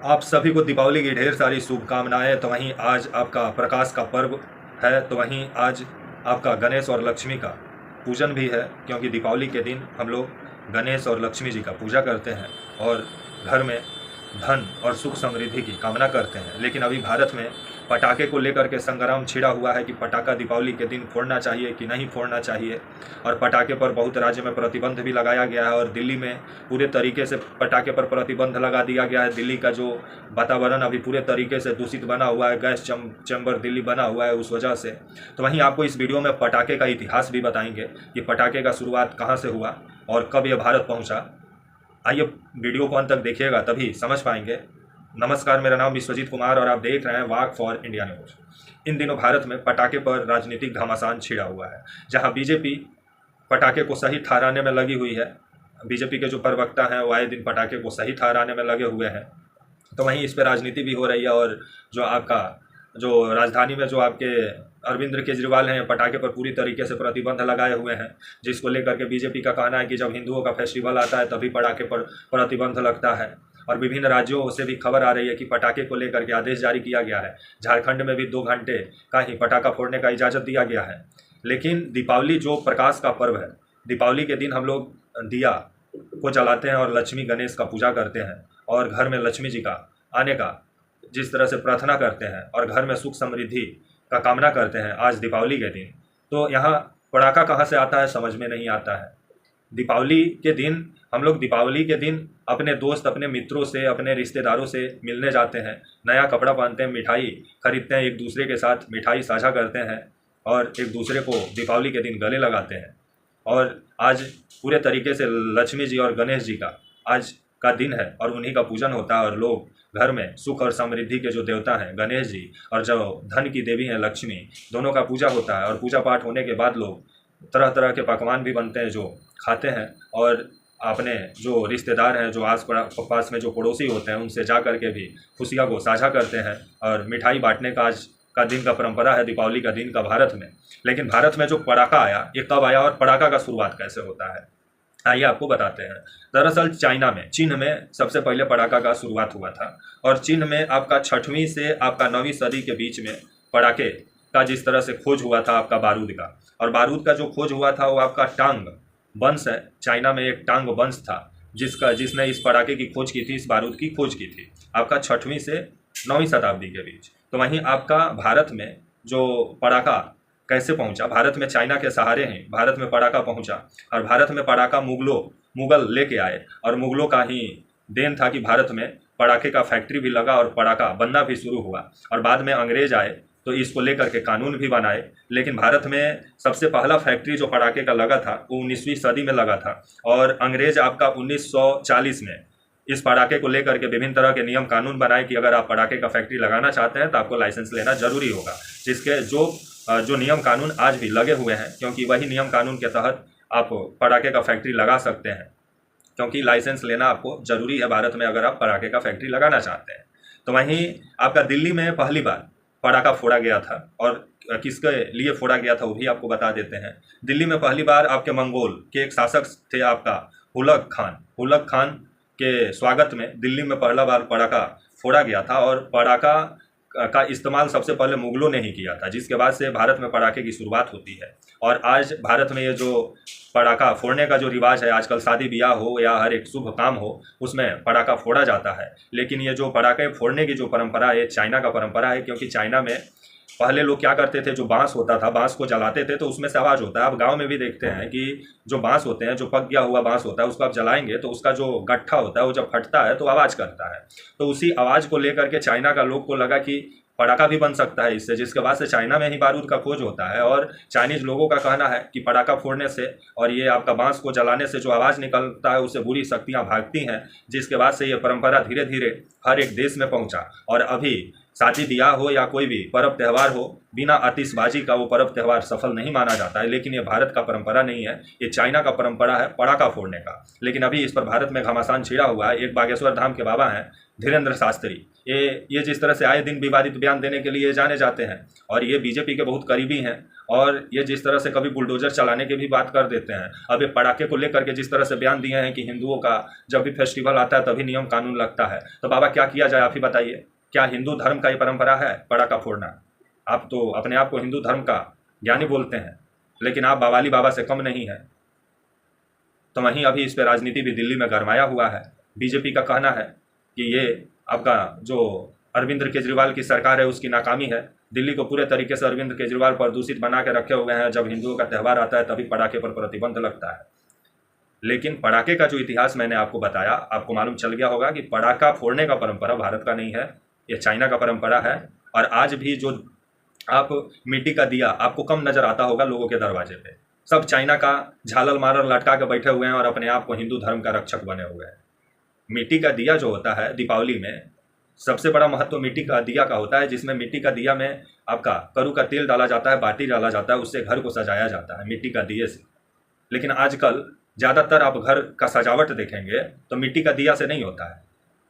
आप सभी को दीपावली की ढेर सारी शुभकामनाएं। तो वहीं आज आपका प्रकाश का पर्व है, तो वहीं आज आपका गणेश और लक्ष्मी का पूजन भी है, क्योंकि दीपावली के दिन हम लोग गणेश और लक्ष्मी जी का पूजा करते हैं और घर में धन और सुख समृद्धि की कामना करते हैं। लेकिन अभी भारत में पटाखे को लेकर के संग्राम छिड़ा हुआ है कि पटाखा दीपावली के दिन फोड़ना चाहिए कि नहीं फोड़ना चाहिए, और पटाखे पर बहुत राज्य में प्रतिबंध भी लगाया गया है और दिल्ली में पूरे तरीके से पटाखे पर प्रतिबंध लगा दिया गया है। दिल्ली का जो वातावरण अभी पूरे तरीके से दूषित बना हुआ है, गैस चैम्बर दिल्ली बना हुआ है उस वजह से। तो वहीं आपको इस वीडियो में पटाखे का इतिहास भी बताएंगे कि पटाखे का शुरुआत कहाँ से हुआ और कब यह भारत पहुँचा। आइए वीडियो को अंत तक देखिएगा, तभी समझ पाएंगे। नमस्कार, मेरा नाम विश्वजीत कुमार और आप देख रहे हैं वाक फॉर इंडिया न्यूज। इन दिनों भारत में पटाखे पर राजनीतिक घमासान छिड़ा हुआ है, जहां बीजेपी पटाखे को सही ठहराने में लगी हुई है। बीजेपी के जो प्रवक्ता हैं वो आए दिन पटाखे को सही ठहराने में लगे हुए हैं, तो वहीं इस पर राजनीति भी हो रही है। और जो आपका जो राजधानी में जो आपके अरविंद केजरीवाल हैं, पटाखे पर पूरी तरीके से प्रतिबंध लगाए हुए हैं, जिसको लेकर के बीजेपी का कहना है कि जब हिंदुओं का फेस्टिवल आता है तभी पटाखे पर प्रतिबंध लगता है। और विभिन्न राज्यों से भी खबर आ रही है कि पटाखे को लेकर के आदेश जारी किया गया है। झारखंड में भी 2 घंटे का ही पटाखा फोड़ने का इजाज़त दिया गया है। लेकिन दीपावली जो प्रकाश का पर्व है, दीपावली के दिन हम लोग दिया को जलाते हैं और लक्ष्मी गणेश का पूजा करते हैं और घर में लक्ष्मी जी का आने का जिस तरह से प्रार्थना करते हैं और घर में सुख समृद्धि का कामना करते हैं आज दीपावली के दिन। तो यहाँ पटाखा कहाँ से आता है समझ में नहीं आता है। दीपावली के दिन हम लोग दीपावली के दिन अपने दोस्त, अपने मित्रों से, अपने रिश्तेदारों से मिलने जाते हैं, नया कपड़ा पहनते हैं, मिठाई खरीदते हैं, एक दूसरे के साथ मिठाई साझा करते हैं और एक दूसरे को दीपावली के दिन गले लगाते हैं। और आज पूरे तरीके से लक्ष्मी जी और गणेश जी का आज का दिन है और उन्हीं का पूजन होता है। और लोग घर में सुख और समृद्धि के जो देवता हैं गणेश जी और जो धन की देवी हैं लक्ष्मी, दोनों का पूजा होता है। और पूजा पाठ होने के बाद लोग तरह तरह के पकवान भी बनते हैं जो खाते हैं और अपने जो रिश्तेदार हैं, जो आस पास में जो पड़ोसी होते हैं, उनसे जा कर के भी खुशियाँ को साझा करते हैं। और मिठाई बांटने का आज का दिन का परंपरा है दीपावली का दिन का भारत में। लेकिन भारत में जो पटाखा आया ये कब आया और पटाखा का शुरुआत कैसे होता है, आइए आपको बताते हैं। दरअसल चाइना में, चीन में सबसे पहले पटाखा का शुरुआत हुआ था। और चीन में आपका 6वीं से आपका 9वीं सदी के बीच में पटाखे का जिस तरह से खोज हुआ था आपका बारूद का, और बारूद का जो खोज हुआ था वो आपका टांग वंश है। चाइना में एक टांग वंश था जिसने इस पटाखे की खोज की थी, इस बारूद की खोज की थी आपका 6वीं से 9वीं शताब्दी के बीच। तो वहीं आपका भारत में जो पटाखा कैसे पहुंचा, भारत में चाइना के सहारे ही भारत में पटाखा पहुंचा। और भारत में पटाखा मुगल लेके आए और मुगलों का ही देन था कि भारत में पटाखे का फैक्ट्री भी लगा और पटाखा बनना भी शुरू हुआ। और बाद में अंग्रेज आए तो इसको लेकर के कानून भी बनाए। लेकिन भारत में सबसे पहला फैक्ट्री जो पटाखे का लगा था वो 19वीं सदी में लगा था। और अंग्रेज आपका 1940 में इस पटाखे को लेकर के विभिन्न तरह के नियम कानून बनाए कि अगर आप पटाखे का फैक्ट्री लगाना चाहते हैं तो आपको लाइसेंस लेना जरूरी होगा, जिसके जो नियम कानून आज भी लगे हुए हैं, क्योंकि वही नियम कानून के तहत आप पटाखे का फैक्ट्री लगा सकते हैं, क्योंकि लाइसेंस लेना आपको जरूरी है भारत में अगर आप पटाखे का फैक्ट्री लगाना चाहते हैं। तो वहीं आपका दिल्ली में पहली बार पटाखा फोड़ा गया था और किसके लिए फोड़ा गया था वो भी आपको बता देते हैं। दिल्ली में पहली बार आपके मंगोल के एक शासक थे आपका हुलक खान के स्वागत में दिल्ली में पहला बार पटाखा फोड़ा गया था। और पटाखा का इस्तेमाल सबसे पहले मुगलों ने ही किया था, जिसके बाद से भारत में पटाखे की शुरुआत होती है। और आज भारत में ये जो पटाखा फोड़ने का जो रिवाज है, आजकल शादी ब्याह हो या हर एक शुभ काम हो उसमें पटाखा फोड़ा जाता है। लेकिन ये जो पटाखे फोड़ने की जो परंपरा है चाइना का परंपरा है, क्योंकि चाइना में पहले लोग क्या करते थे, जो बांस होता था बांस को जलाते थे तो उसमें से आवाज़ होता है। आप गांव में भी देखते हैं कि जो बांस होते हैं, जो पक गया हुआ बांस होता है, उसको आप जलाएंगे तो उसका जो गट्ठा होता है वो जब फटता है तो आवाज़ करता है। तो उसी आवाज़ को लेकर के चाइना का लोग को लगा कि पटाखा भी बन सकता है इससे, जिसके बाद से चाइना में ही बारूद का खोज होता है। और चाइनीज लोगों का कहना है कि पटाखा फोड़ने से और ये आपका बांस को जलाने से जो आवाज़ निकलता है उससे बुरी शक्तियाँ भागती हैं, जिसके बाद से ये परंपरा धीरे धीरे हर एक देश में पहुंचा। और अभी शादी ब्याह हो या कोई भी पर्व त्यौहार हो, बिना आतिशबाजी का वो पर्व त्यौहार सफल नहीं माना जाता है। लेकिन ये भारत का परंपरा नहीं है, ये चाइना का परंपरा है पटाखा फोड़ने का। लेकिन अभी इस पर भारत में घमासान छिड़ा हुआ है। एक बागेश्वर धाम के बाबा हैं धीरेन्द्र शास्त्री, ये जिस तरह से आए दिन विवादित बयान देने के लिए जाने जाते हैं, और ये बीजेपी के बहुत करीबी हैं, और ये जिस तरह से कभी बुलडोजर चलाने की भी बात कर देते हैं। अब ये पटाखे को लेकर के जिस तरह से बयान दिए हैं कि हिंदुओं का जब भी फेस्टिवल आता है तभी नियम कानून लगता है, तो बाबा क्या किया जाए आप ही बताइए। क्या हिंदू धर्म का ये परंपरा है पटाखा फोड़ना? आप तो अपने आप को हिंदू धर्म का ज्ञानी बोलते हैं, लेकिन आप बावाली बाबा से कम नहीं है। तो वहीं अभी इस पर राजनीति भी दिल्ली में गरमाया हुआ है। बीजेपी का कहना है कि ये आपका जो अरविंद केजरीवाल की सरकार है उसकी नाकामी है। दिल्ली को पूरे तरीके से अरविंद केजरीवाल प्रदूषित बना के रखे हुए हैं। जब हिंदुओं का त्यौहार आता है तभी पटाखे पर प्रतिबंध लगता है। लेकिन पटाखे का जो इतिहास मैंने आपको बताया, आपको मालूम चल गया होगा कि पटाखा फोड़ने का परंपरा भारत का नहीं है, ये चाइना का परंपरा है। और आज भी जो आप मिट्टी का दिया आपको कम नजर आता होगा लोगों के दरवाजे पे, सब चाइना का झालर मालर लटका के बैठे हुए हैं और अपने आप को हिंदू धर्म का रक्षक बने हुए हैं। मिट्टी का दिया जो होता है दीपावली में, सबसे बड़ा महत्व मिट्टी का दिया का होता है, जिसमें मिट्टी का दिया में आपका करू का तेल डाला जाता है, बाटी डाला जाता है, उससे घर को सजाया जाता है मिट्टी का दिए से। लेकिन आजकल ज़्यादातर आप घर का सजावट देखेंगे तो मिट्टी का दिया से नहीं होता है,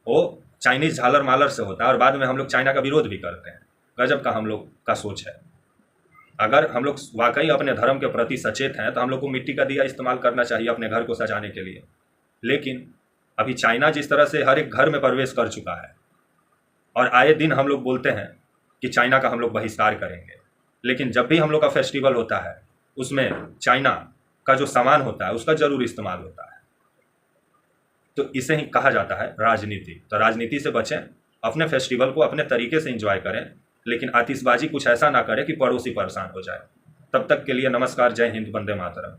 वो चाइनीज़ झालर मालर से होता है। और बाद में हम लोग चाइना का विरोध भी करते हैं। गजब का हम लोग का सोच है। अगर हम लोग वाकई अपने धर्म के प्रति सचेत हैं तो हम लोग को मिट्टी का दिया इस्तेमाल करना चाहिए अपने घर को सजाने के लिए। लेकिन अभी चाइना जिस तरह से हर एक घर में प्रवेश कर चुका है, और आए दिन हम लोग बोलते हैं कि चाइना का हम लोग बहिष्कार करेंगे, लेकिन जब भी हम लोग का फेस्टिवल होता है उसमें चाइना का जो सामान होता है उसका जरूर इस्तेमाल होता है। तो इसे ही कहा जाता है राजनीति। तो राजनीति से बचें, अपने फेस्टिवल को अपने तरीके से एंजॉय करें, लेकिन आतिशबाजी कुछ ऐसा ना करें कि पड़ोसी परेशान हो जाए। तब तक के लिए नमस्कार, जय हिंद, वंदे मातरम।